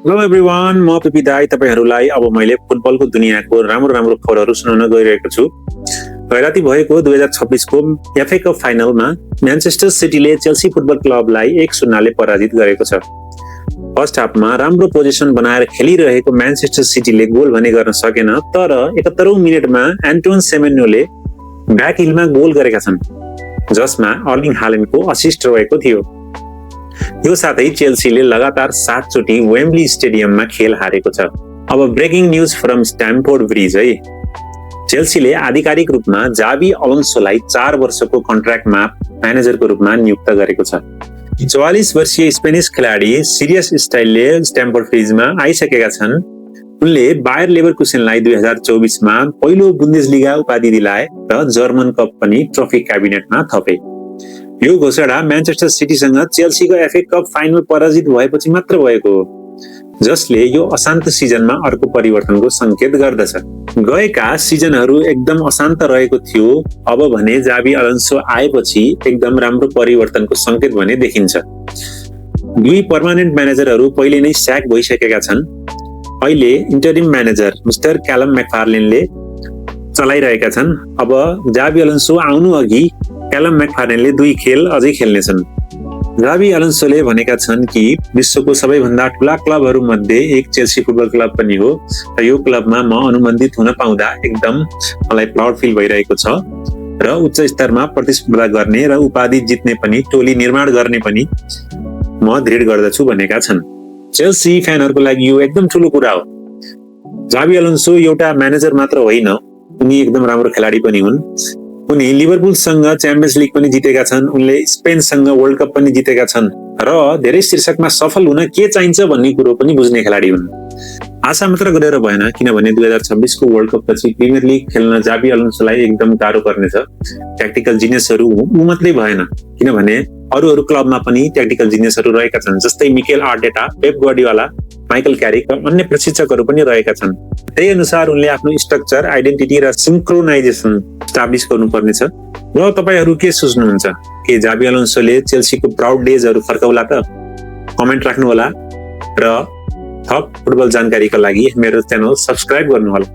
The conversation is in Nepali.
हेलो एभ्रिवान, म पिपी दाई तपाईहरुलाई अब मैले फुटबलको दुनियाँको राम्रो खबरहरू सुनाउन गइरहेको छु। गैराती भएको 2026 को एफए कप फाइनलमा म्यानचेस्टर सिटीले चेल्सी फुटबल क्लबलाई 1-0 ले पराजित गरेको छ। फर्स्ट हाफमा राम्रो पोजिसन बनाएर खेलिरहेको म्यानचेस्टर सिटीले गोल भने गर्न सकेन, तर 71औं मिनेटमा एन्टोन सेमेन्योले ब्याक हिलमा गोल गरेका छन्, जसमा अर्लिङ हालेन्डको असिस्ट रहेको थियो। यो साथै चेल्सीले लगातार 7 चोटि वेम्बली स्टेडियममा खेल हारेको छ। अब ब्रेकिङ न्यूज फ्रम स्ट्यामफोर्ड ब्रिज है। चेल्सीले आधिकारिक रूपमा जावी अलोन्सोलाई 4 वर्षको कन्ट्र्याक्टमा म्यानेजरको रूपमा नियुक्त गरेको छ। 44 वर्षीय स्पेनिस खेलाडी सिरियस स्टाइलले स्ट्यामफोर्ड ब्रिजमा आइसकेका छन्। उनले बायर लेभरकुसेनलाई 2024 मा पहिलो बुन्देसलिगा उपाधि दिलाए र जर्मन कप पनि ट्रफी क्याबिनेटमा थपे। यो घोषणा म्यानचेस्टर सिटीसँग चेल्सीको एफए कप फाइनल पराजित भएपछि मात्र भएको हो, जसले यो अशान्त सिजनमा अर्को परिवर्तनको संकेत गर्दछ। गएका सिजनहरू एकदम अशान्त रहेको थियो, अब भने जावी अलोन्सो आएपछि एकदम राम्रो परिवर्तनको संकेत भने देखिन्छ। दुई पर्मानेन्ट म्यानेजरहरू पहिले नै स्याक भइसकेका छन्। अहिले इन्टरिम म्यानेजर मिस्टर क्यालम मैकफार्लेनले चलाइरहेका छन्। अब जावी अलोन्सो आउनु अघि क्यालम मैकफार्लेनले 2 खेल अझै खेल्नेछन्। जावी अलोन्सोले भनेका छन् कि विश्वको सबैभन्दा ठूला क्लबहरू मध्ये एक चेल्सी फुटबल क्लब पनि हो र यो क्लबमा म अनुबन्धित हुन पाउँदा एकदम मलाई प्राउड फिल भइरहेको छ र उच्च स्तरमा प्रतिस्पर्धा गर्ने र उपाधि जित्ने पनि टोली निर्माण गर्ने पनि म दृढ गर्दछु भनेका छन्। चेल्सी फ्यानहरूको लागि यो एकदम ठूलो कुरा हो। जावी अलोन्सो एउटा म्यानेजर मात्र होइन, उनी एकदम राम्रो खेलाडी पनि हुन्। उनी लिभरपुलसँग च्याम्पियन्स लिग पनि जितेका छन्, उनले स्पेनसँग वर्ल्ड कप पनि जितेका छन् र धेरै शीर्षकमा सफल हुन के चाहिन्छ भन्ने कुरो पनि बुझ्ने खेलाडी हुन्। आशा मात्र गरेर भएन, किनभने 2026 को वर्ल्ड कप पछि प्रिमियर लिग खेल्न जावी अलोन्सोलाई एकदम गाह्रो पर्नेछ। ट्याक्टिकल जिनियसहरू ऊ मात्रै भएन, किनभने अरू क्लबमा पनि ट्याक्टिकल जिनियसहरू रहेका छन्, जस्तै Mikel Arteta, Pep Guardiola, Michael Carrick र अन्य प्रशिक्षकहरू पनि रहेका छन्। त्यही अनुसार उनले आफ्नो स्ट्रक्चर, आइडेन्टिटी र सिन्क्रोनाइजेसन स्टाब्लिश गर्नुपर्नेछ। र तपाईहरु के सोच्नुहुन्छ? के जावी अलोन्सोले चेल्सीको प्राउड डेजहरू फर्काउला त? कमेन्ट राख्नु होला र थप फुटबल जानकारीका लागि मेरो च्यानल सब्स्क्राइब गर्नु होला।